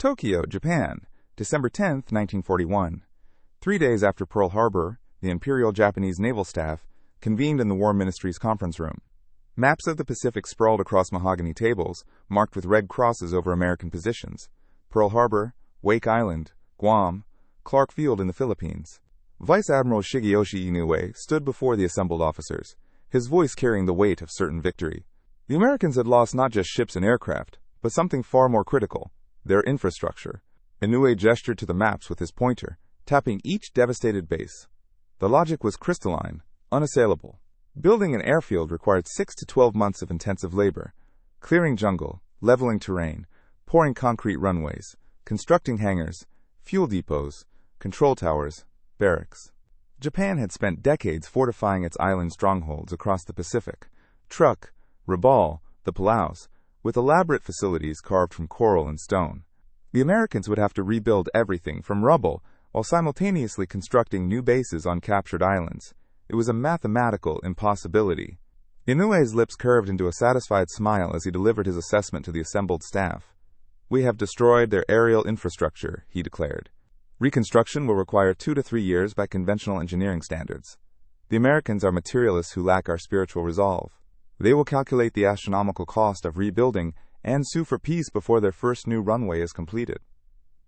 Tokyo, Japan, December 10, 1941. 3 days after Pearl Harbor, the Imperial Japanese Naval Staff convened in the War Ministry's conference room. Maps of the Pacific sprawled across mahogany tables, marked with red crosses over American positions. Pearl Harbor, Wake Island, Guam, Clark Field in the Philippines. Vice Admiral Shigeyoshi Inoue stood before the assembled officers, his voice carrying the weight of certain victory. The Americans had lost not just ships and aircraft, but something far more critical, their infrastructure. Inoue gestured to the maps with his pointer, tapping each devastated base. The logic was crystalline, unassailable. Building an airfield required 6 to 12 months of intensive labor, clearing jungle, leveling terrain, pouring concrete runways, constructing hangars, fuel depots, control towers, barracks. Japan had spent decades fortifying its island strongholds across the Pacific, Truk, Rabaul, the Palaus, with elaborate facilities carved from coral and stone. The Americans would have to rebuild everything from rubble while simultaneously constructing new bases on captured islands. It was a mathematical impossibility. Inoue's lips curved into a satisfied smile as he delivered his assessment to the assembled staff. "We have destroyed their aerial infrastructure," he declared. "Reconstruction will require 2 to 3 years by conventional engineering standards. The Americans are materialists who lack our spiritual resolve. They will calculate the astronomical cost of rebuilding and sue for peace before their first new runway is completed."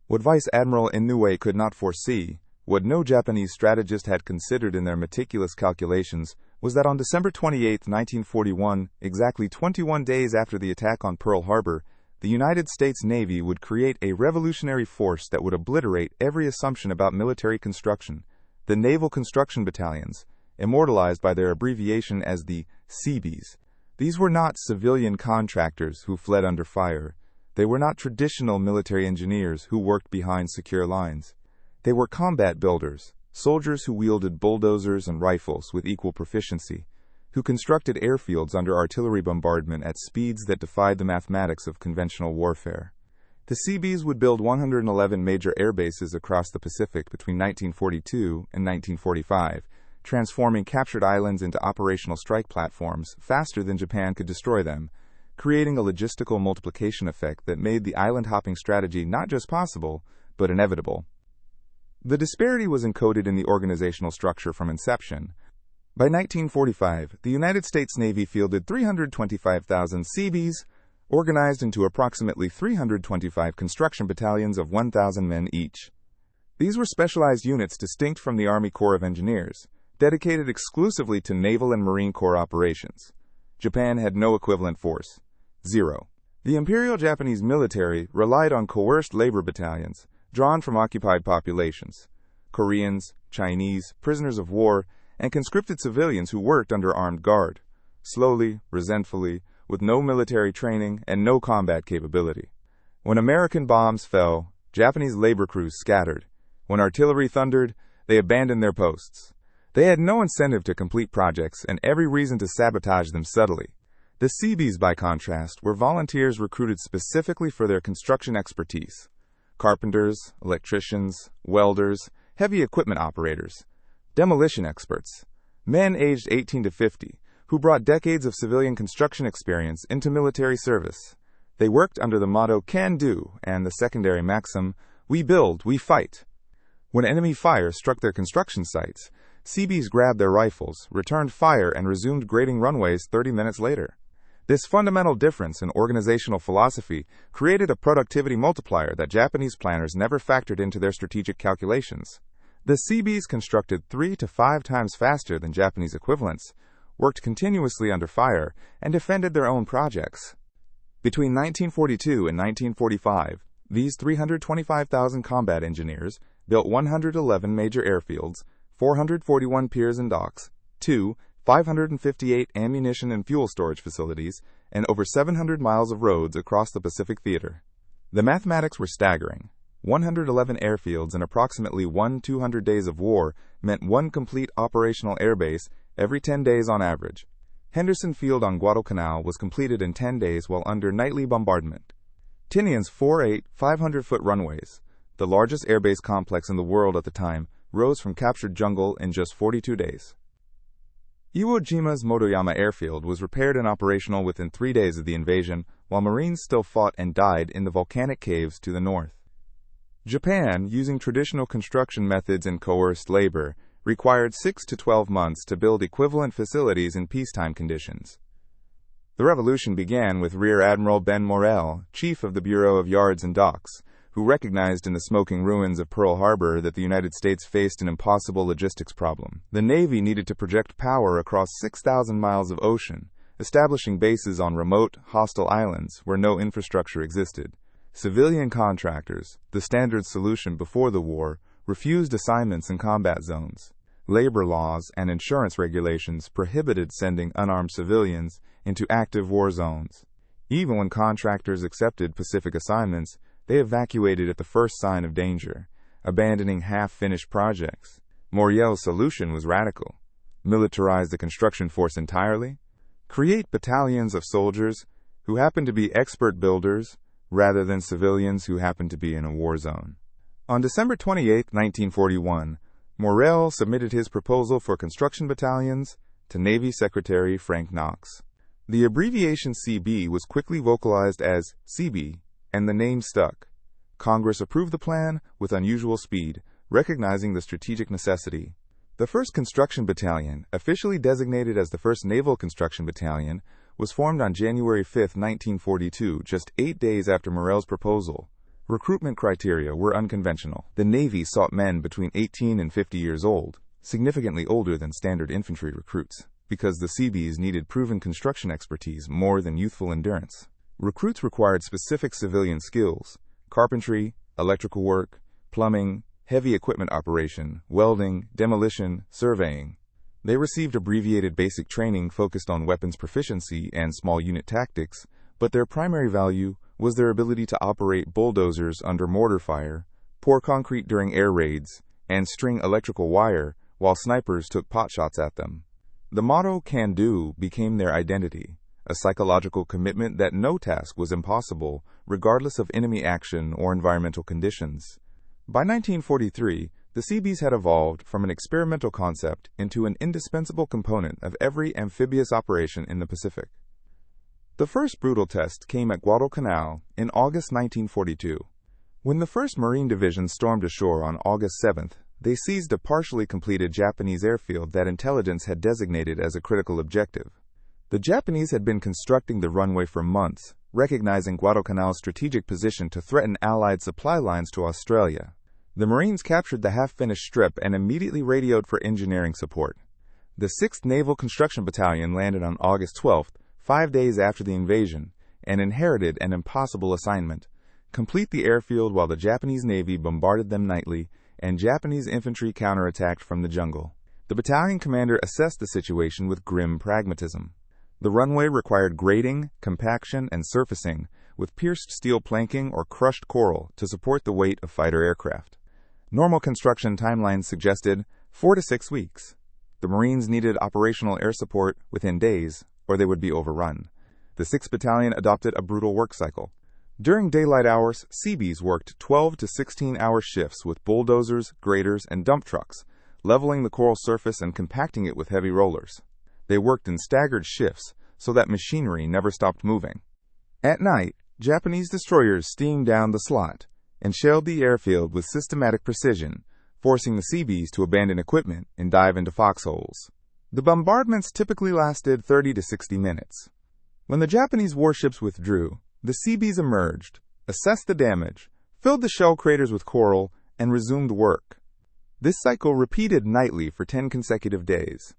What Vice Admiral Inoue could not foresee, what no Japanese strategist had considered in their meticulous calculations, was that on December 28, 1941, exactly 21 days after the attack on Pearl Harbor, the United States Navy would create a revolutionary force that would obliterate every assumption about military construction, the Naval Construction Battalions, immortalized by their abbreviation as the Seabees. These were not civilian contractors who fled under fire. They were not traditional military engineers who worked behind secure lines. They were combat builders, soldiers who wielded bulldozers and rifles with equal proficiency, who constructed airfields under artillery bombardment at speeds that defied the mathematics of conventional warfare. The Seabees would build 111 major airbases across the Pacific between 1942 and 1945, transforming captured islands into operational strike platforms faster than Japan could destroy them, creating a logistical multiplication effect that made the island-hopping strategy not just possible, but inevitable. The disparity was encoded in the organizational structure from inception. By 1945, the United States Navy fielded 325,000 Seabees, organized into approximately 325 construction battalions of 1,000 men each. These were specialized units distinct from the Army Corps of Engineers, dedicated exclusively to Naval and Marine Corps operations. Japan had no equivalent force. Zero. The Imperial Japanese military relied on coerced labor battalions, drawn from occupied populations, Koreans, Chinese, prisoners of war, and conscripted civilians who worked under armed guard, slowly, resentfully, with no military training and no combat capability. When American bombs fell, Japanese labor crews scattered. When artillery thundered, they abandoned their posts. They had no incentive to complete projects and every reason to sabotage them subtly. The Seabees, by contrast, were volunteers recruited specifically for their construction expertise. Carpenters, electricians, welders, heavy equipment operators, demolition experts, men aged 18 to 50, who brought decades of civilian construction experience into military service. They worked under the motto "can do" and the secondary maxim, "we build, we fight." When enemy fire struck their construction sites, Seabees grabbed their rifles, returned fire, and resumed grading runways 30 minutes later. This fundamental difference in organizational philosophy created a productivity multiplier that Japanese planners never factored into their strategic calculations. The Seabees constructed 3 to 5 times faster than Japanese equivalents, worked continuously under fire, and defended their own projects. Between 1942 and 1945, these 325,000 combat engineers built 111 major airfields, 441 piers and docks, 558 ammunition and fuel storage facilities, and over 700 miles of roads across the Pacific Theater. The mathematics were staggering. 111 airfields and approximately 200 days of war meant one complete operational airbase every 10 days on average. Henderson Field on Guadalcanal was completed in 10 days while under nightly bombardment. Tinian's 4-8, 500-foot runways, the largest airbase complex in the world at the time, rose from captured jungle in just 42 days. Iwo Jima's Motoyama airfield was repaired and operational within 3 days of the invasion, while Marines still fought and died in the volcanic caves to the north. Japan, using traditional construction methods and coerced labor, required 6 to 12 months to build equivalent facilities in peacetime conditions. The revolution began with Rear Admiral Ben Morrell, chief of the Bureau of Yards and Docks, who recognized in the smoking ruins of Pearl Harbor that the United States faced an impossible logistics problem. The Navy needed to project power across 6,000 miles of ocean, establishing bases on remote, hostile islands where no infrastructure existed. Civilian contractors, the standard solution before the war, refused assignments in combat zones. Labor laws and insurance regulations prohibited sending unarmed civilians into active war zones. Even when contractors accepted Pacific assignments, they evacuated at the first sign of danger, abandoning half-finished projects. Morrell's solution was radical. Militarize the construction force entirely, create battalions of soldiers who happen to be expert builders rather than civilians who happen to be in a war zone. On December 28, 1941, Morrell submitted his proposal for construction battalions to Navy Secretary Frank Knox. The abbreviation CB was quickly vocalized as Seabee, and the name stuck. Congress approved the plan with unusual speed, recognizing the strategic necessity. The 1st Construction Battalion, officially designated as the 1st Naval Construction Battalion, was formed on January 5, 1942, just 8 days after Morrell's proposal. Recruitment criteria were unconventional. The Navy sought men between 18 and 50 years old, significantly older than standard infantry recruits, because the Seabees needed proven construction expertise more than youthful endurance. Recruits required specific civilian skills: carpentry, electrical work, plumbing, heavy equipment operation, welding, demolition, surveying. They received abbreviated basic training focused on weapons proficiency and small unit tactics, but their primary value was their ability to operate bulldozers under mortar fire, pour concrete during air raids, and string electrical wire while snipers took potshots at them. The motto "Can Do" became their identity, a psychological commitment that no task was impossible, regardless of enemy action or environmental conditions. By 1943, the Seabees had evolved from an experimental concept into an indispensable component of every amphibious operation in the Pacific. The first brutal test came at Guadalcanal in August 1942. When the 1st Marine Division stormed ashore on August 7th, they seized a partially completed Japanese airfield that intelligence had designated as a critical objective. The Japanese had been constructing the runway for months, recognizing Guadalcanal's strategic position to threaten Allied supply lines to Australia. The Marines captured the half-finished strip and immediately radioed for engineering support. The 6th Naval Construction Battalion landed on August 12th, 5 days after the invasion, and inherited an impossible assignment: complete the airfield while the Japanese Navy bombarded them nightly and Japanese infantry counterattacked from the jungle. The battalion commander assessed the situation with grim pragmatism. The runway required grading, compaction, and surfacing with pierced steel planking or crushed coral to support the weight of fighter aircraft. Normal construction timelines suggested 4 to 6 weeks. The Marines needed operational air support within days, or they would be overrun. The 6th Battalion adopted a brutal work cycle. During daylight hours, Seabees worked 12 to 16-hour shifts with bulldozers, graders, and dump trucks, leveling the coral surface and compacting it with heavy rollers. They worked in staggered shifts so that machinery never stopped moving. At night, Japanese destroyers steamed down the slot and shelled the airfield with systematic precision, forcing the Seabees to abandon equipment and dive into foxholes. The bombardments typically lasted 30 to 60 minutes. When the Japanese warships withdrew, the Seabees emerged, assessed the damage, filled the shell craters with coral, and resumed work. This cycle repeated nightly for 10 consecutive days.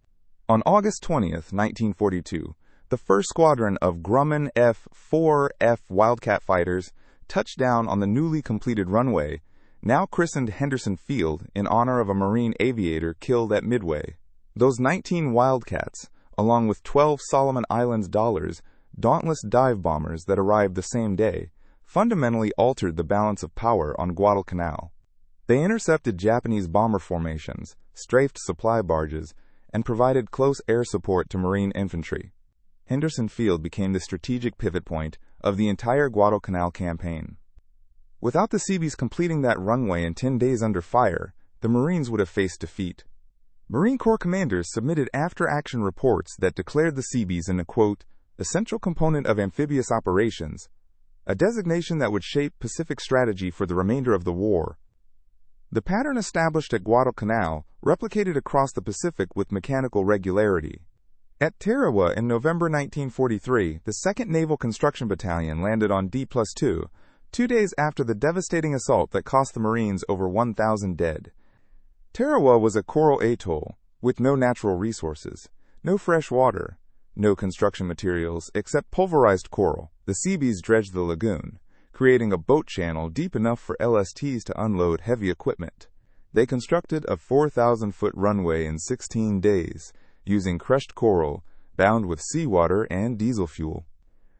On August 20th, 1942, the 1st Squadron of Grumman F-4F Wildcat fighters touched down on the newly completed runway, now christened Henderson Field in honor of a Marine aviator killed at Midway. Those 19 Wildcats, along with 12 Solomon Islands Dollars, dauntless dive bombers that arrived the same day, fundamentally altered the balance of power on Guadalcanal. They intercepted Japanese bomber formations, strafed supply barges, and provided close air support to Marine infantry. Henderson Field became the strategic pivot point of the entire Guadalcanal campaign. Without the Seabees completing that runway in 10 days under fire, the Marines would have faced defeat. Marine Corps commanders submitted after-action reports that declared the Seabees an, quote, essential component of amphibious operations, a designation that would shape Pacific strategy for the remainder of the war. The pattern established at Guadalcanal replicated across the Pacific with mechanical regularity. At Tarawa in November 1943, the 2nd Naval Construction Battalion landed on D+2, 2 days after the devastating assault that cost the Marines over 1,000 dead. Tarawa was a coral atoll, with no natural resources, no fresh water, no construction materials except pulverized coral. The Seabees dredged the lagoon, creating a boat channel deep enough for LSTs to unload heavy equipment. They constructed a 4,000-foot runway in 16 days, using crushed coral, bound with seawater and diesel fuel.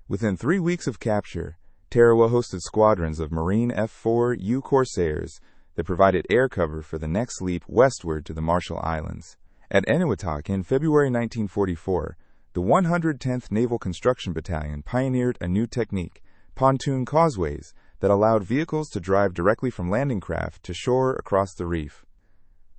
Within 3 weeks of capture, Tarawa hosted squadrons of Marine F-4U Corsairs that provided air cover for the next leap westward to the Marshall Islands. At Eniwetok in February 1944, the 110th Naval Construction Battalion pioneered a new technique, pontoon causeways, that allowed vehicles to drive directly from landing craft to shore across the reef.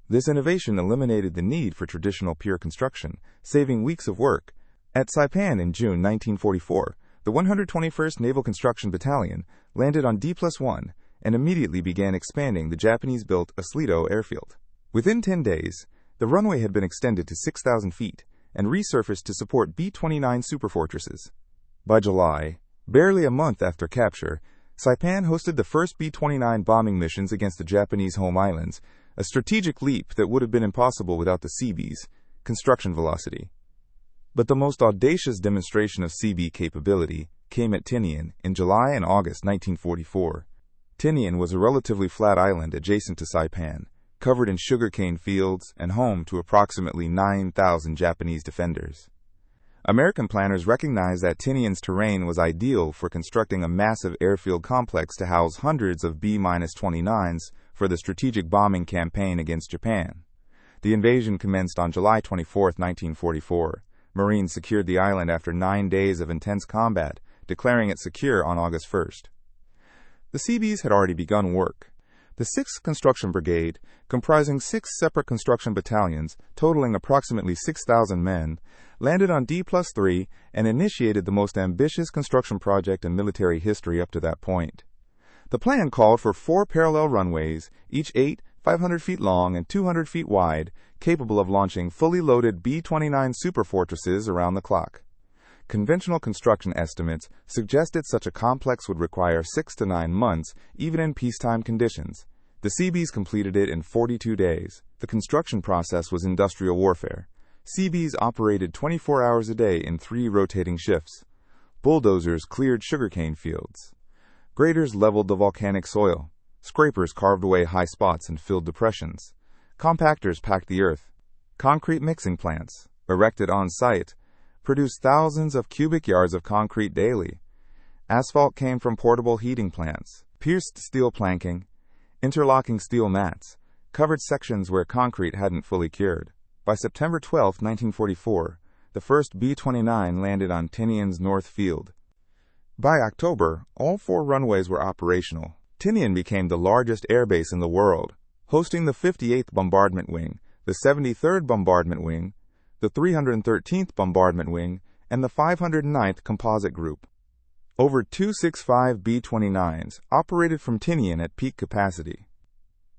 This innovation eliminated the need for traditional pier construction, saving weeks of work. At Saipan in June 1944, the 121st Naval Construction Battalion landed on D+1 and immediately began expanding the Japanese-built Asleto airfield. Within 10 days, the runway had been extended to 6,000 feet and resurfaced to support B-29 superfortresses. By July, barely a month after capture, Saipan hosted the first B-29 bombing missions against the Japanese home islands, a strategic leap that would have been impossible without the Seabees' construction velocity. But the most audacious demonstration of Seabee capability came at Tinian in July and August 1944. Tinian was a relatively flat island adjacent to Saipan, covered in sugarcane fields and home to approximately 9,000 Japanese defenders. American planners recognized that Tinian's terrain was ideal for constructing a massive airfield complex to house hundreds of B-29s for the strategic bombing campaign against Japan. The invasion commenced on July 24, 1944. Marines secured the island after 9 days of intense combat, declaring it secure on August 1st. The Seabees had already begun work. The 6th Construction Brigade, comprising 6 separate construction battalions, totaling approximately 6,000 men, landed on D+3 and initiated the most ambitious construction project in military history up to that point. The plan called for 4 parallel runways, each 500 feet long and 200 feet wide, capable of launching fully loaded B-29 superfortresses around the clock. Conventional construction estimates suggested such a complex would require 6 to 9 months, even in peacetime conditions. The Seabees completed it in 42 days. The construction process was industrial warfare. Seabees operated 24 hours a day in 3 rotating shifts. Bulldozers cleared sugarcane fields. Graders leveled the volcanic soil. Scrapers carved away high spots and filled depressions. Compactors packed the earth. Concrete mixing plants, erected on site, produced thousands of cubic yards of concrete daily. Asphalt came from portable heating plants. Pierced steel planking, interlocking steel mats, covered sections where concrete hadn't fully cured. By September 12, 1944, the first B-29 landed on Tinian's North Field. By October, all 4 runways were operational. Tinian became the largest airbase in the world, hosting the 58th Bombardment Wing, the 73rd Bombardment Wing, the 313th Bombardment Wing, and the 509th Composite Group. Over 265 B-29s operated from Tinian at peak capacity.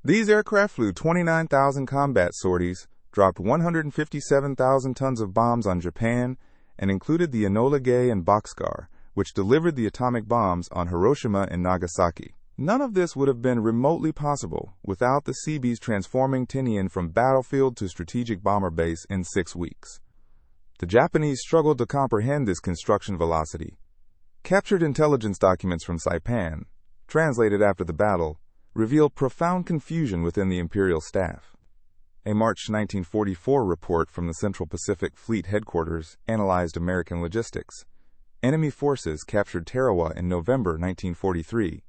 These aircraft flew 29,000 combat sorties, dropped 157,000 tons of bombs on Japan, and included the Enola Gay and Bockscar, which delivered the atomic bombs on Hiroshima and Nagasaki. None of this would have been remotely possible without the Seabees transforming Tinian from battlefield to strategic bomber base in 6 weeks. The Japanese struggled to comprehend this construction velocity. Captured intelligence documents from Saipan, translated after the battle, revealed profound confusion within the Imperial staff. A March 1944 report from the Central Pacific Fleet Headquarters analyzed American logistics. Enemy forces captured Tarawa in November 1943.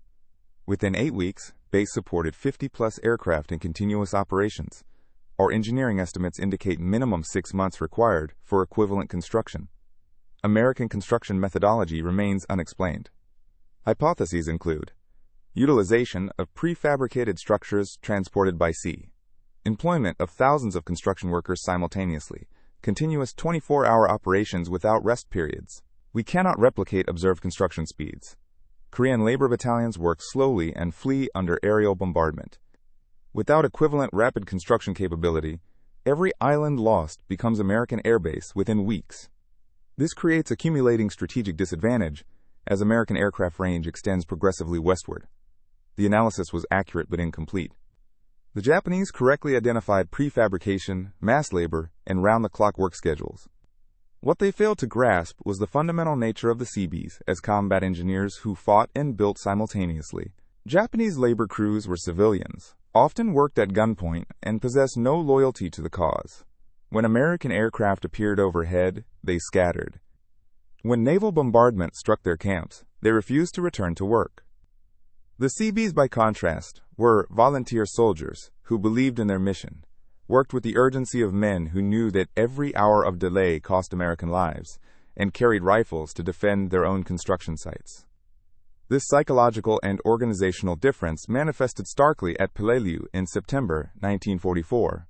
Within 8 weeks, base supported 50-plus aircraft in continuous operations. Our engineering estimates indicate minimum 6 months required for equivalent construction. American construction methodology remains unexplained. Hypotheses include utilization of prefabricated structures transported by sea, employment of thousands of construction workers simultaneously, continuous 24-hour operations without rest periods. We cannot replicate observed construction speeds. Korean labor battalions work slowly and flee under aerial bombardment. Without equivalent rapid construction capability, every island lost becomes American airbase within weeks. This creates accumulating strategic disadvantage as American aircraft range extends progressively westward. The analysis was accurate but incomplete. The Japanese correctly identified prefabrication, mass labor, and round-the-clock work schedules. What they failed to grasp was the fundamental nature of the Seabees as combat engineers who fought and built simultaneously. Japanese labor crews were civilians, often worked at gunpoint, and possessed no loyalty to the cause. When American aircraft appeared overhead, they scattered. When naval bombardment struck their camps, they refused to return to work. The Seabees, by contrast, were volunteer soldiers who believed in their mission, worked with the urgency of men who knew that every hour of delay cost American lives, and carried rifles to defend their own construction sites. This psychological and organizational difference manifested starkly at Peleliu in September 1944.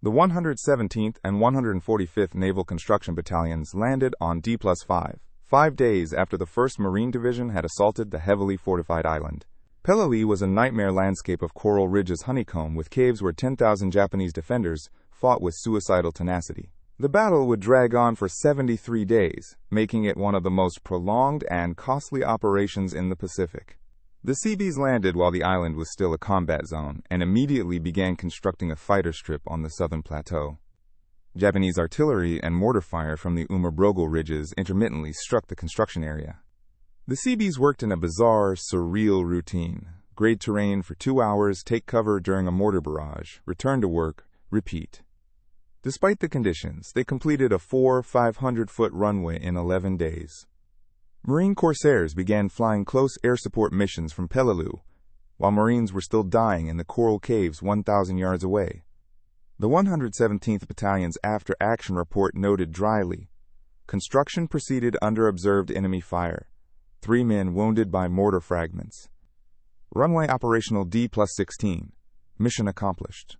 The 117th and 145th Naval Construction Battalions landed on D+5, 5 days after the 1st Marine Division had assaulted the heavily fortified island. Peleliu was a nightmare landscape of coral ridges honeycomb with caves where 10,000 Japanese defenders fought with suicidal tenacity. The battle would drag on for 73 days, making it one of the most prolonged and costly operations in the Pacific. The Seabees landed while the island was still a combat zone and immediately began constructing a fighter strip on the southern plateau. Japanese artillery and mortar fire from the Umabrogel ridges intermittently struck the construction area. The Seabees worked in a bizarre, surreal routine. Grade terrain for 2 hours, take cover during a mortar barrage, return to work, repeat. Despite the conditions, they completed a 500-foot runway in 11 days. Marine Corsairs began flying close air support missions from Peleliu, while Marines were still dying in the coral caves 1,000 yards away. The 117th Battalion's after-action report noted dryly, "Construction proceeded under observed enemy fire. 3 men wounded by mortar fragments. Runway operational D+16. Mission accomplished."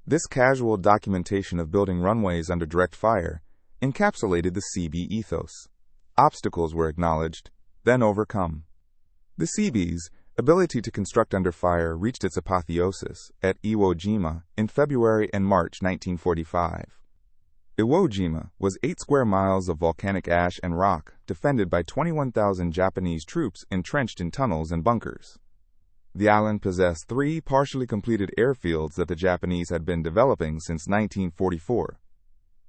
This casual documentation of building runways under direct fire encapsulated the Seabee ethos. Obstacles were acknowledged, then overcome. The Seabees' ability to construct under fire reached its apotheosis at Iwo Jima in February and March 1945. Iwo Jima was 8 square miles of volcanic ash and rock, defended by 21,000 Japanese troops entrenched in tunnels and bunkers. The island possessed 3 partially completed airfields that the Japanese had been developing since 1944.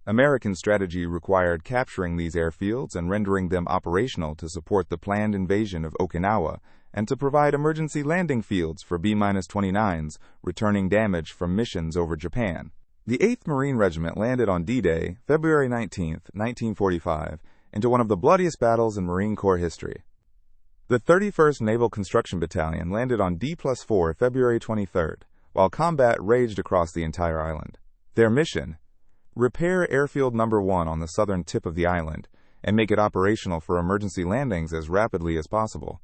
American strategy required capturing these airfields and rendering them operational to support the planned invasion of Okinawa and to provide emergency landing fields for B-29s returning damage from missions over Japan. The 8th Marine Regiment landed on D-Day, February 19, 1945, into one of the bloodiest battles in Marine Corps history. The 31st Naval Construction Battalion landed on D+4, February 23, while combat raged across the entire island. Their mission: repair Airfield No. 1 on the southern tip of the island and make it operational for emergency landings as rapidly as possible.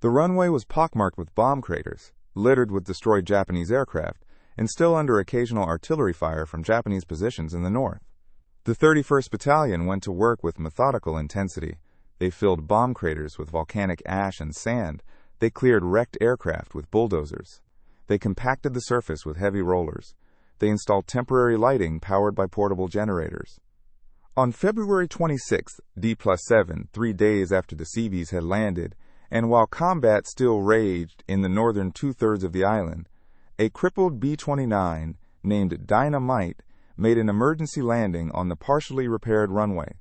The runway was pockmarked with bomb craters, littered with destroyed Japanese aircraft, and still under occasional artillery fire from Japanese positions in the north. The 31st Battalion went to work with methodical intensity. They filled bomb craters with volcanic ash and sand. They cleared wrecked aircraft with bulldozers. They compacted the surface with heavy rollers. They installed temporary lighting powered by portable generators. On February 26th, D+7, 3 days after the Seabees had landed, and while combat still raged in the northern 2/3 of the island, a crippled B-29 named Dynamite made an emergency landing on the partially repaired runway.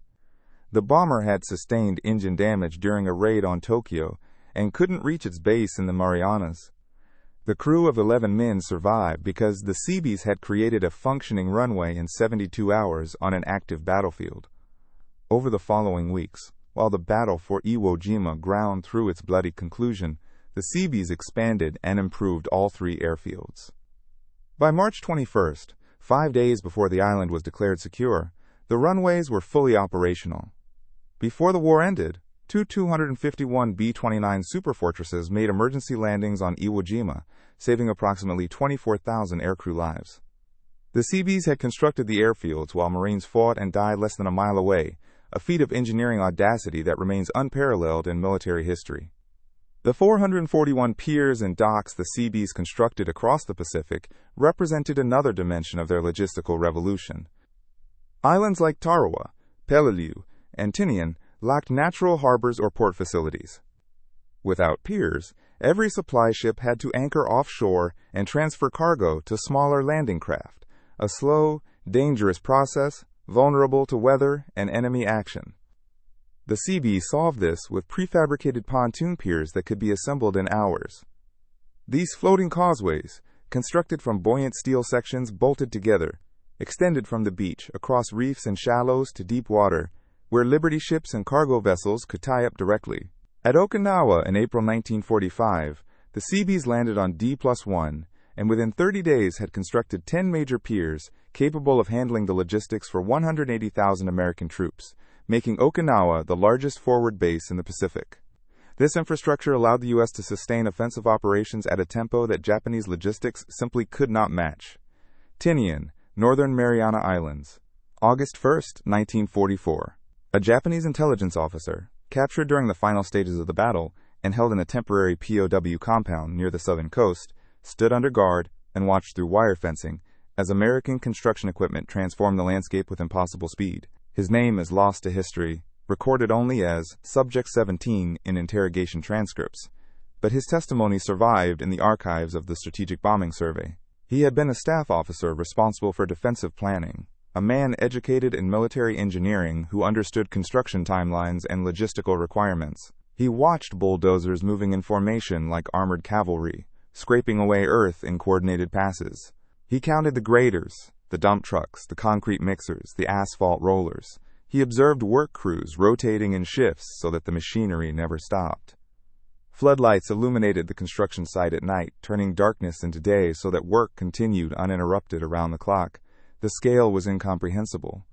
The bomber had sustained engine damage during a raid on Tokyo and couldn't reach its base in the Marianas. The crew of 11 men survived because the Seabees had created a functioning runway in 72 hours on an active battlefield. Over the following weeks, while the battle for Iwo Jima ground through its bloody conclusion, the Seabees expanded and improved all 3 airfields. By March 21st, 5 days before the island was declared secure, the runways were fully operational. Before the war ended, 251 B-29 superfortresses made emergency landings on Iwo Jima, saving approximately 24,000 aircrew lives. The Seabees had constructed the airfields while Marines fought and died less than a mile away, a feat of engineering audacity that remains unparalleled in military history. The 441 piers and docks the Seabees constructed across the Pacific represented another dimension of their logistical revolution. Islands like Tarawa, Peleliu, and Tinian lacked natural harbors or port facilities. Without piers, every supply ship had to anchor offshore and transfer cargo to smaller landing craft, a slow, dangerous process, vulnerable to weather and enemy action. The Seabees solved this with prefabricated pontoon piers that could be assembled in hours. These floating causeways, constructed from buoyant steel sections bolted together, extended from the beach across reefs and shallows to deep water, where Liberty ships and cargo vessels could tie up directly. At Okinawa in April 1945, the Seabees landed on D+1, and within 30 days had constructed 10 major piers capable of handling the logistics for 180,000 American troops, making Okinawa the largest forward base in the Pacific. This infrastructure allowed the U.S. to sustain offensive operations at a tempo that Japanese logistics simply could not match. Tinian, Northern Mariana Islands, August 1, 1944. A Japanese intelligence officer, captured during the final stages of the battle and held in a temporary POW compound near the southern coast, stood under guard and watched through wire fencing as American construction equipment transformed the landscape with impossible speed. His name is lost to history, recorded only as Subject 17 in interrogation transcripts, but his testimony survived in the archives of the Strategic Bombing Survey. He had been a staff officer responsible for defensive planning, a man educated in military engineering who understood construction timelines and logistical requirements. He watched bulldozers moving in formation like armored cavalry, scraping away earth in coordinated passes. He counted the graders, the dump trucks, the concrete mixers, the asphalt rollers. He observed work crews rotating in shifts so that the machinery never stopped. Floodlights illuminated the construction site at night, turning darkness into day so that work continued uninterrupted around the clock. The scale was incomprehensible.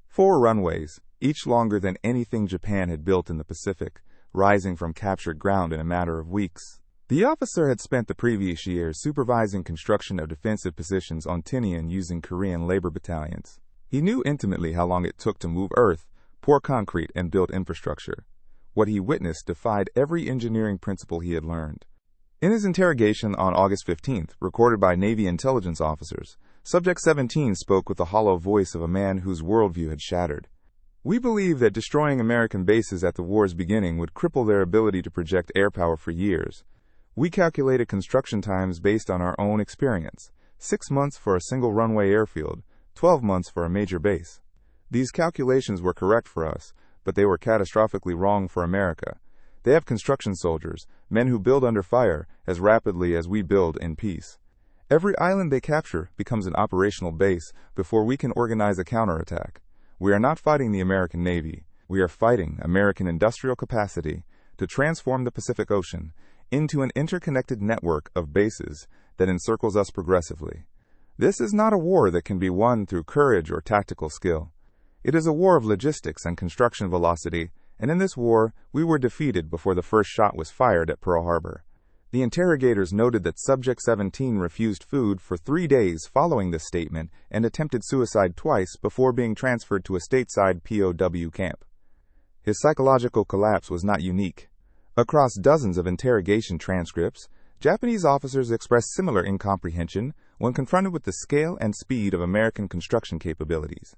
4 runways, each longer than anything Japan had built in the Pacific, rising from captured ground in a matter of weeks. The officer had spent the previous year supervising construction of defensive positions on Tinian using Korean labor battalions. He knew intimately how long it took to move earth, pour concrete, and build infrastructure. What he witnessed defied every engineering principle he had learned. In his interrogation on August 15th, recorded by Navy intelligence officers, Subject 17 spoke with the hollow voice of a man whose worldview had shattered. "We believe that destroying American bases at the war's beginning would cripple their ability to project air power for years. We calculated construction times based on our own experience. 6 months for a single runway airfield, 12 months for a major base. These calculations were correct for us, but they were catastrophically wrong for America. They have construction soldiers, men who build under fire as rapidly as we build in peace. Every island they capture becomes an operational base before we can organize a counterattack. We are not fighting the American Navy. We are fighting American industrial capacity to transform the Pacific Ocean into an interconnected network of bases that encircles us progressively. This is not a war that can be won through courage or tactical skill. It is a war of logistics and construction velocity, and in this war, we were defeated before the first shot was fired at Pearl Harbor." The interrogators noted that Subject 17 refused food for 3 days following this statement and attempted suicide twice before being transferred to a stateside POW camp. His psychological collapse was not unique. Across dozens of interrogation transcripts, Japanese officers expressed similar incomprehension when confronted with the scale and speed of American construction capabilities.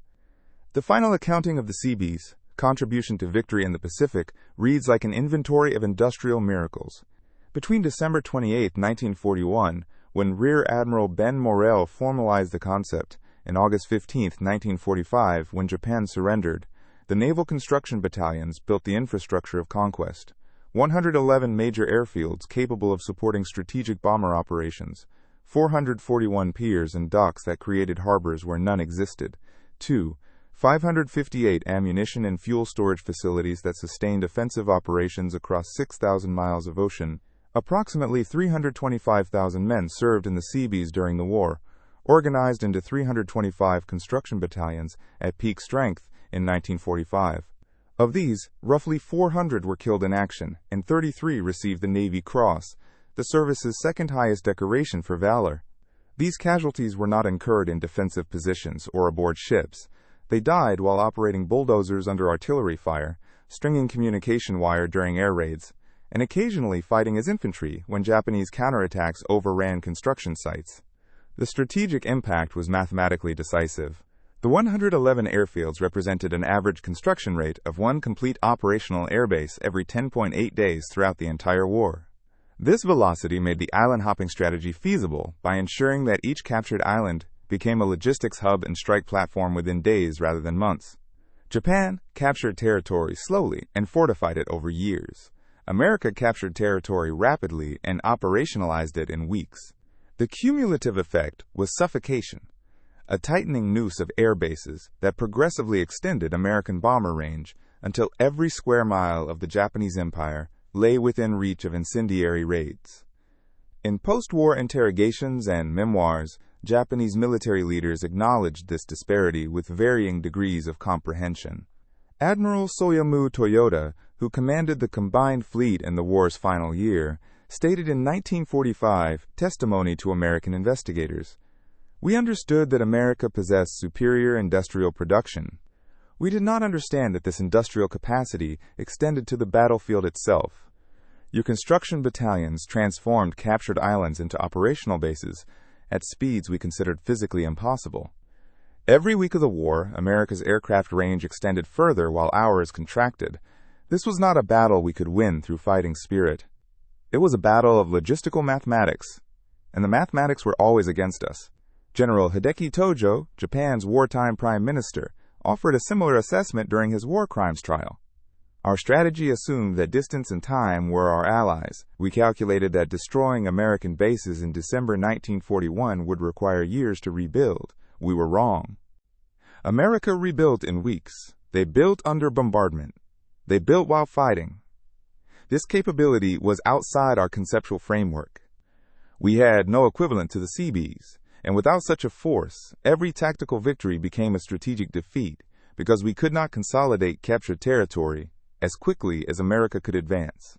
The final accounting of the Seabees' contribution to victory in the Pacific reads like an inventory of industrial miracles. Between December 28, 1941, when Rear Admiral Ben Morrell formalized the concept, and August 15, 1945, when Japan surrendered, the Naval Construction Battalions built the infrastructure of conquest. 111 major airfields capable of supporting strategic bomber operations, 441 piers and docks that created harbors where none existed, 558 ammunition and fuel storage facilities that sustained offensive operations across 6,000 miles of ocean. Approximately 325,000 men served in the Seabees during the war, organized into 325 construction battalions at peak strength in 1945. Of these, roughly 400 were killed in action, and 33 received the Navy Cross, the service's second highest decoration for valor. These casualties were not incurred in defensive positions or aboard ships. They died while operating bulldozers under artillery fire, stringing communication wire during air raids, and occasionally fighting as infantry when Japanese counterattacks overran construction sites. The strategic impact was mathematically decisive. The 111 airfields represented an average construction rate of one complete operational airbase every 10.8 days throughout the entire war. This velocity made the island-hopping strategy feasible by ensuring that each captured island became a logistics hub and strike platform within days rather than months. Japan captured territory slowly and fortified it over years. America captured territory rapidly and operationalized it in weeks. The cumulative effect was suffocation, a tightening noose of air bases that progressively extended American bomber range until every square mile of the Japanese Empire lay within reach of incendiary raids. In post-war interrogations and memoirs, Japanese military leaders acknowledged this disparity with varying degrees of comprehension. Admiral Soyomu Toyoda, who commanded the combined fleet in the war's final year, stated in 1945 testimony to American investigators, "We understood that America possessed superior industrial production. We did not understand that this industrial capacity extended to the battlefield itself. Your construction battalions transformed captured islands into operational bases at speeds we considered physically impossible. Every week of the war, America's aircraft range extended further while ours contracted. This was not a battle we could win through fighting spirit. It was a battle of logistical mathematics, and the mathematics were always against us." General Hideki Tojo, Japan's wartime prime minister, offered a similar assessment during his war crimes trial. "Our strategy assumed that distance and time were our allies. We calculated that destroying American bases in December 1941 would require years to rebuild. We were wrong. America rebuilt in weeks. They built under bombardment. They built while fighting. This capability was outside our conceptual framework. We had no equivalent to the Seabees, and without such a force, every tactical victory became a strategic defeat because we could not consolidate captured territory as quickly as America could advance."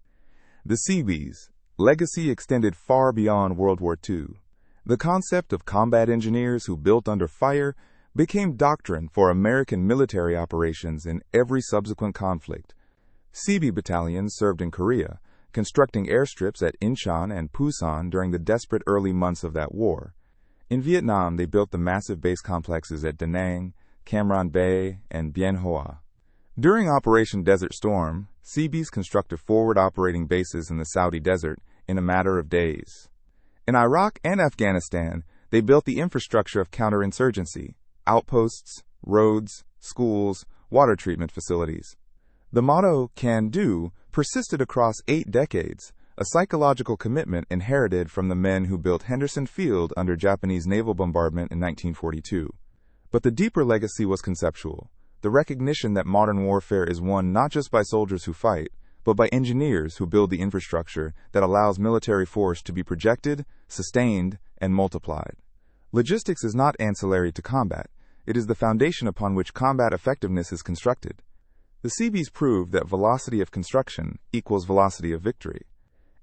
The Seabees' legacy extended far beyond World War II. The concept of combat engineers who built under fire became doctrine for American military operations in every subsequent conflict. Seabee battalions served in Korea, constructing airstrips at Incheon and Pusan during the desperate early months of that war. In Vietnam, they built the massive base complexes at Da Nang, Cam Ranh Bay, and Bien Hoa. During Operation Desert Storm, Seabees constructed forward operating bases in the Saudi desert in a matter of days. In Iraq and Afghanistan, they built the infrastructure of counterinsurgency, outposts, roads, schools, water treatment facilities. The motto, "Can Do," persisted across 8 decades, a psychological commitment inherited from the men who built Henderson Field under Japanese naval bombardment in 1942. But the deeper legacy was conceptual, the recognition that modern warfare is won not just by soldiers who fight, but by engineers who build the infrastructure that allows military force to be projected, sustained, and multiplied. Logistics is not ancillary to combat. It is the foundation upon which combat effectiveness is constructed. The Seabees proved that velocity of construction equals velocity of victory.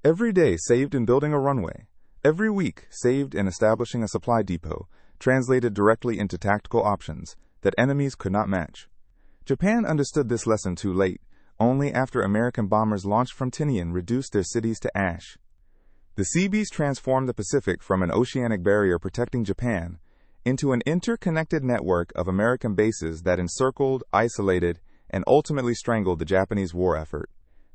Every day saved in building a runway, every week saved in establishing a supply depot, translated directly into tactical options that enemies could not match. Japan understood this lesson too late. Only after American bombers launched from Tinian reduced their cities to ash. The Seabees transformed the Pacific from an oceanic barrier protecting Japan into an interconnected network of American bases that encircled, isolated, and ultimately strangled the Japanese war effort.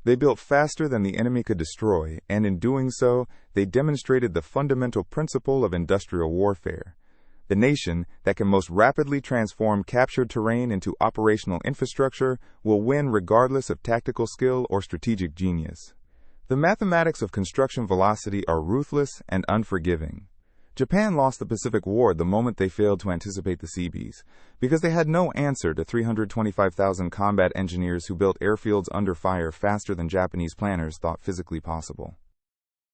They built faster than the enemy could destroy, and in doing so, they demonstrated the fundamental principle of industrial warfare. The nation that can most rapidly transform captured terrain into operational infrastructure will win regardless of tactical skill or strategic genius. The mathematics of construction velocity are ruthless and unforgiving. Japan lost the Pacific War the moment they failed to anticipate the Seabees, because they had no answer to 325,000 combat engineers who built airfields under fire faster than Japanese planners thought physically possible.